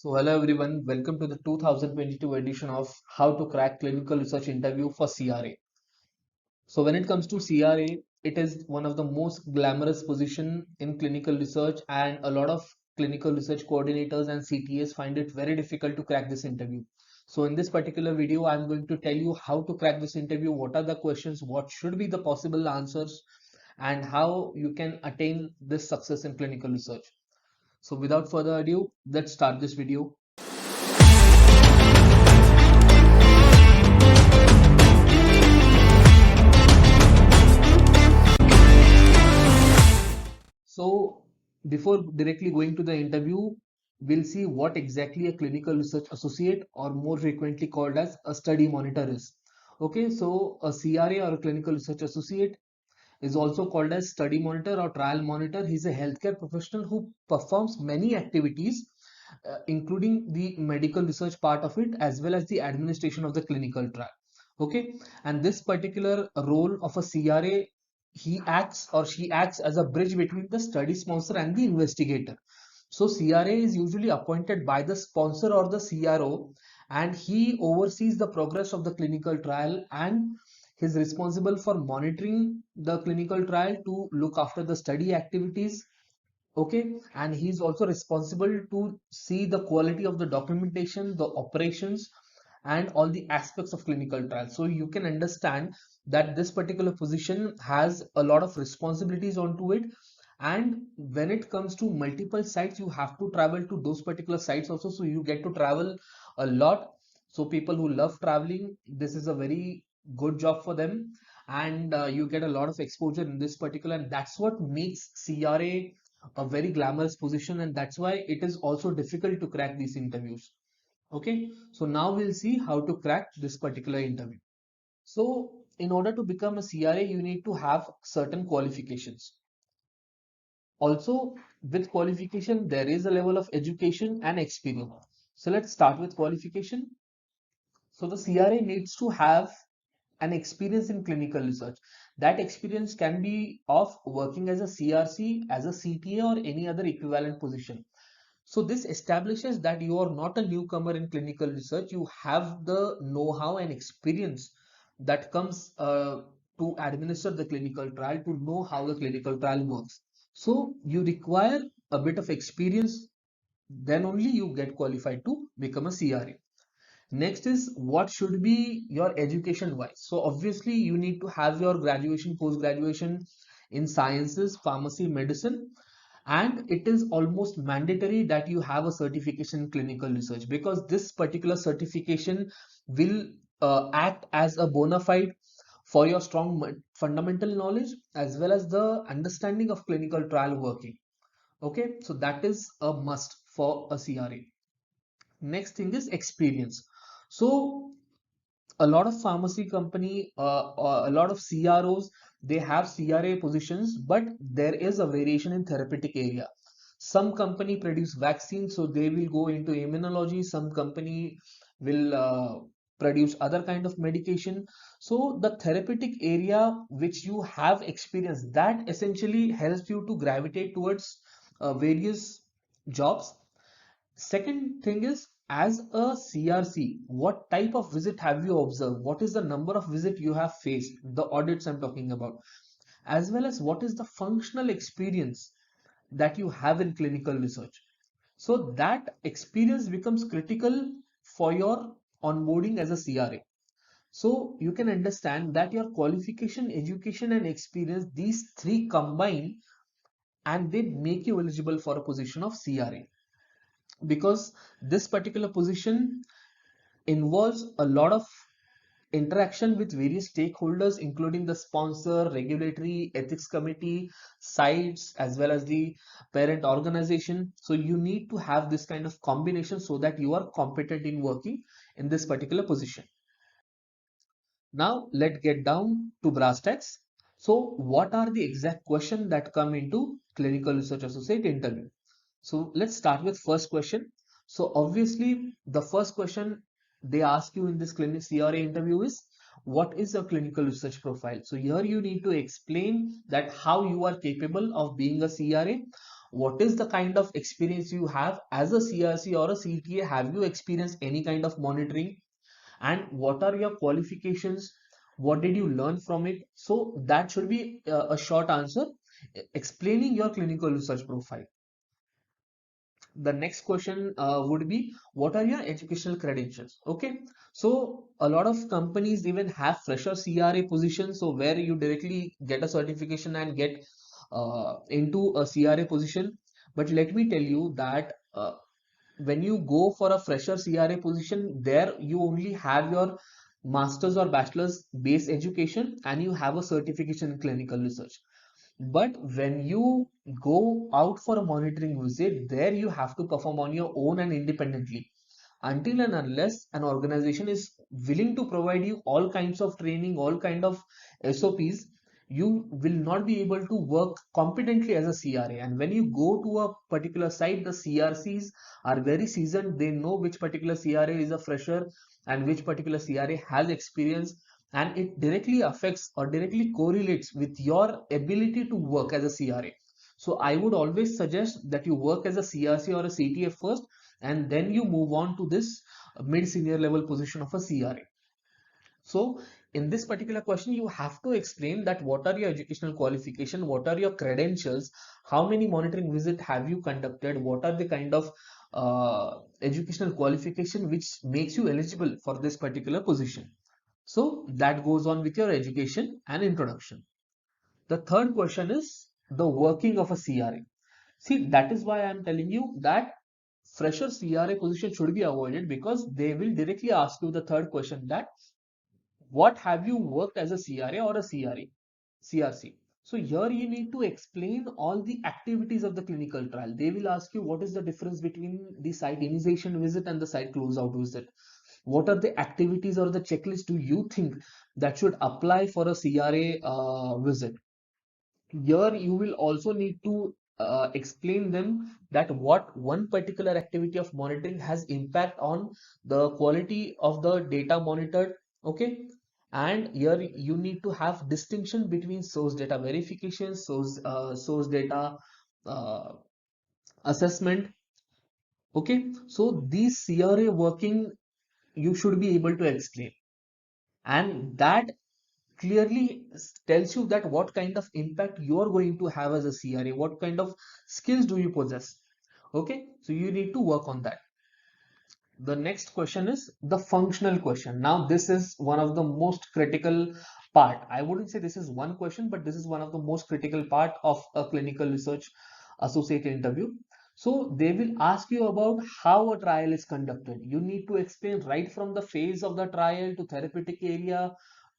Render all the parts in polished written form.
So hello everyone, welcome to the 2022 edition of How to Crack Clinical Research Interview for CRA. So when it comes to CRA, it is one of the most glamorous position in clinical research, and a lot of clinical research coordinators and CTAs find it very difficult to crack this interview. So in this particular video, I'm going to tell you how to crack this interview, what are the questions, what should be the possible answers, and how you can attain this success in clinical research. So without further ado, let's start this video. So before directly going to the interview, we'll see what exactly a clinical research associate, or more frequently called as a study monitor, is. Okay, so a CRA or a clinical research associate is also called as study monitor or trial monitor. He's a healthcare professional who performs many activities, including the medical research part of it as well as the administration of the clinical trial. Okay, and this particular role of a CRA, he acts or she acts as a bridge between the study sponsor and the investigator. So CRA is usually appointed by the sponsor or the CRO, and he oversees the progress of the clinical trial, and he's responsible for monitoring the clinical trial to look after the study activities. Okay, and he's also responsible to see the quality of the documentation, the operations, and all the aspects of clinical trial. So you can understand that this particular position has a lot of responsibilities onto it, and when it comes to multiple sites, you have to travel to those particular sites also, so you get to travel a lot. So people who love traveling, this is a very good job for them, and you get a lot of exposure in this particular, and that's what makes CRA a very glamorous position, and that's why it is also difficult to crack these interviews. Okay, so now we'll see how to crack this particular interview. So in order to become a CRA, you need to have certain qualifications. Also, with qualification, there is a level of education and experience. So let's start with qualification. So the CRA needs to have an experience in clinical research. That experience can be of working as a CRC, as a CTA, or any other equivalent position. So this establishes that you are not a newcomer in clinical research. You have the know-how and experience that comes to administer the clinical trial, to know how the clinical trial works. So you require a bit of experience, then only you get qualified to become a CRA. Next is what should be your education wise. So obviously you need to have your graduation, post graduation in sciences, pharmacy, medicine, and it is almost mandatory that you have a certification in clinical research, because this particular certification will act as a bona fide for your strong fundamental knowledge as well as the understanding of clinical trial working. Okay, so that is a must for a CRA. Next thing is experience. So a lot of pharmacy company, a lot of CROs, they have CRA positions, but there is a variation in therapeutic area. Some company produce vaccines, so they will go into immunology. Some company will produce other kind of medication. So the therapeutic area which you have experience, that essentially helps you to gravitate towards various jobs. Second thing is, as a CRC, what type of visit have you observed? What is the number of visit you have faced? The audits I'm talking about, as well as what is the functional experience that you have in clinical research. So that experience becomes critical for your onboarding as a CRA. So you can understand that your qualification, education, and experience, these three combine, and they make you eligible for a position of CRA, because this particular position involves a lot of interaction with various stakeholders, including the sponsor, regulatory, ethics committee, sites, as well as the parent organization. So you need to have this kind of combination so that you are competent in working in this particular position. Now let's get down to brass tacks. So what are the exact questions that come into clinical research associate interview? So let's start with first question. So obviously the first question they ask you in this clinic CRA interview is, what is a clinical research profile? So here you need to explain that how you are capable of being a CRA, what is the kind of experience you have as a CRC or a CTA? Have you experienced any kind of monitoring? And what are your qualifications? What did you learn from it? So that should be a short answer explaining your clinical research profile. The next question would be, what are your educational credentials? Okay, so a lot of companies even have fresher CRA positions, so where you directly get a certification and get into a CRA position. But let me tell you that when you go for a fresher CRA position, there you only have your master's or bachelor's base education and you have a certification in clinical research. But when you go out for a monitoring visit, there you have to perform on your own and independently. Until and unless an organization is willing to provide you all kinds of training, all kind of SOPs, you will not be able to work competently as a CRA. And when you go to a particular site, the CRCs are very seasoned. They know which particular CRA is a fresher and which particular CRA has experience, and it directly affects or directly correlates with your ability to work as a CRA. So I would always suggest that you work as a CRC or a CTA first, and then you move on to this mid-senior level position of a CRA. So in this particular question, you have to explain that what are your educational qualification, what are your credentials, how many monitoring visits have you conducted, what are the kind of educational qualification which makes you eligible for this particular position. So that goes on with your education and introduction. The third question is the working of a CRA. See, that is why I am telling you that fresher CRA position should be avoided, because they will directly ask you the third question, that what have you worked as a CRA or a CRC? So here you need to explain all the activities of the clinical trial. They will ask you what is the difference between the site initiation visit and the site closeout visit. What are the activities or the checklist do you think that should apply for a CRA visit? Here you will also need to explain them that what one particular activity of monitoring has impact on the quality of the data monitored. Okay, and here you need to have distinction between source data verification, source data uh, assessment. Okay, so these CRA working you should be able to explain, and that clearly tells you that what kind of impact you are going to have as a CRA, what kind of skills do you possess. Okay, so you need to work on that. The next question is the functional question. Now this is one of the most critical part. I wouldn't say this is one question, but this is one of the most critical part of a clinical research associate interview. So they will ask you about how a trial is conducted. You need to explain right from the phase of the trial to therapeutic area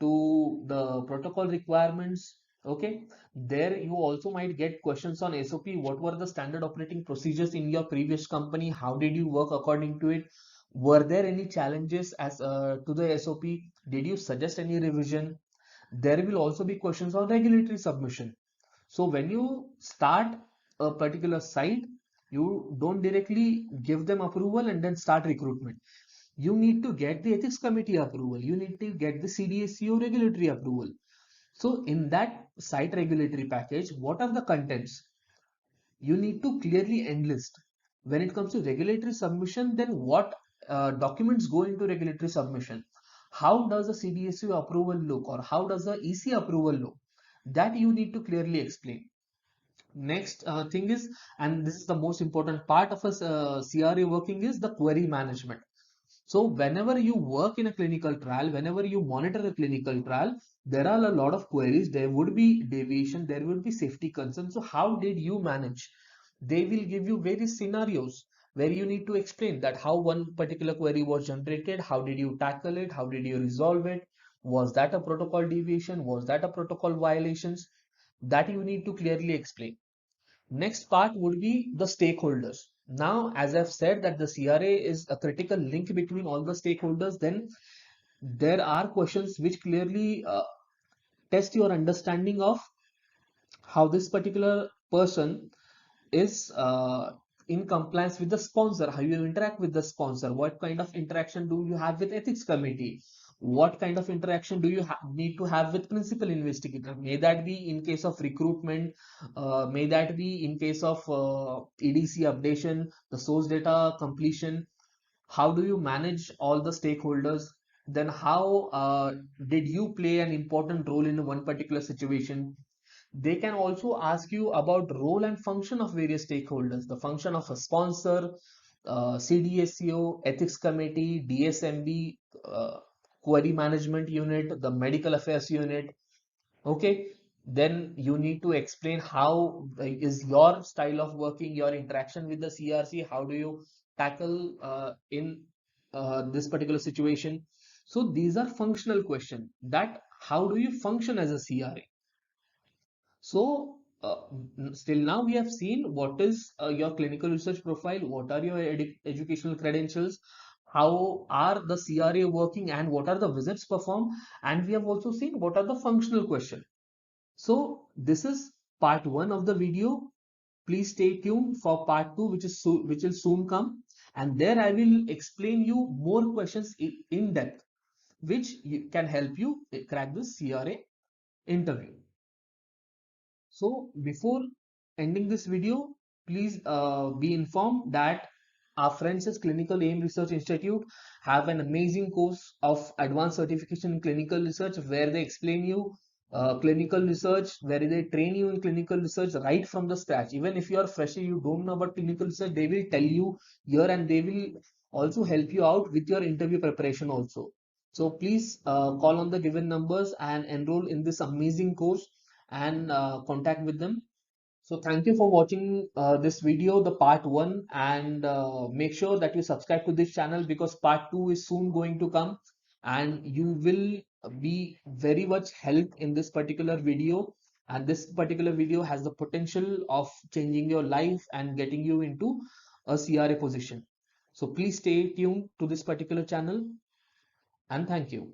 to the protocol requirements. Okay, there you also might get questions on SOP. What were the standard operating procedures in your previous company? How did you work according to it? Were there any challenges as to the SOP? Did you suggest any revision? There will also be questions on regulatory submission. So when you start a particular site, you don't directly give them approval and then start recruitment. You need to get the ethics committee approval. You need to get the CDSCO regulatory approval. So in that site regulatory package, what are the contents? You need to clearly enlist. When it comes to regulatory submission, then what documents go into regulatory submission? How does the CDSCO approval look, or how does the EC approval look? That you need to clearly explain. Next thing is, and this is the most important part of a CRA working, is the query management. So whenever you work in a clinical trial, whenever you monitor a clinical trial, there are a lot of queries. There would be deviation, there would be safety concerns. So how did you manage? They will give you various scenarios where you need to explain that how one particular query was generated, how did you tackle it, how did you resolve it, was that a protocol deviation, was that a protocol violations? That you need to clearly explain. Next part would be the stakeholders. Now, as I've said that the CRA is a critical link between all the stakeholders, then there are questions which clearly test your understanding of how this particular person is in compliance with the sponsor, how you interact with the sponsor, what kind of interaction do you have with ethics committee, What kind of interaction do you need to have with principal investigator? May that be in case of recruitment, may that be in case of EDC updation, the source data completion. How do you manage all the stakeholders? Then how did you play an important role in one particular situation? They can also ask you about role and function of various stakeholders, the function of a sponsor, CDSCO, ethics committee, DSMB, query management unit, the medical affairs unit. Okay, then you need to explain how is your style of working, your interaction with the CRC, how do you tackle in this particular situation. So these are functional questions, that how do you function as a CRA. So still now we have seen what is your clinical research profile, what are your educational credentials, how are the CRA working, and what are the visits performed, and we have also seen what are the functional questions. So this is part one of the video. Please stay tuned for part two, which will soon come, and there I will explain you more questions in depth, which can help you crack this CRA interview. So before ending this video, please be informed that our friends at Clinical Aim Research Institute have an amazing course of advanced certification in clinical research, where they explain you clinical research, where they train you in clinical research right from the scratch. Even if you are fresher, you don't know about clinical research, they will tell you here, and they will also help you out with your interview preparation also. So please call on the given numbers and enroll in this amazing course, and contact with them. So thank you for watching this video, the part one, and make sure that you subscribe to this channel, because part two is soon going to come, and you will be very much helped in this particular video. And this particular video has the potential of changing your life and getting you into a CRA position. So please stay tuned to this particular channel, and thank you.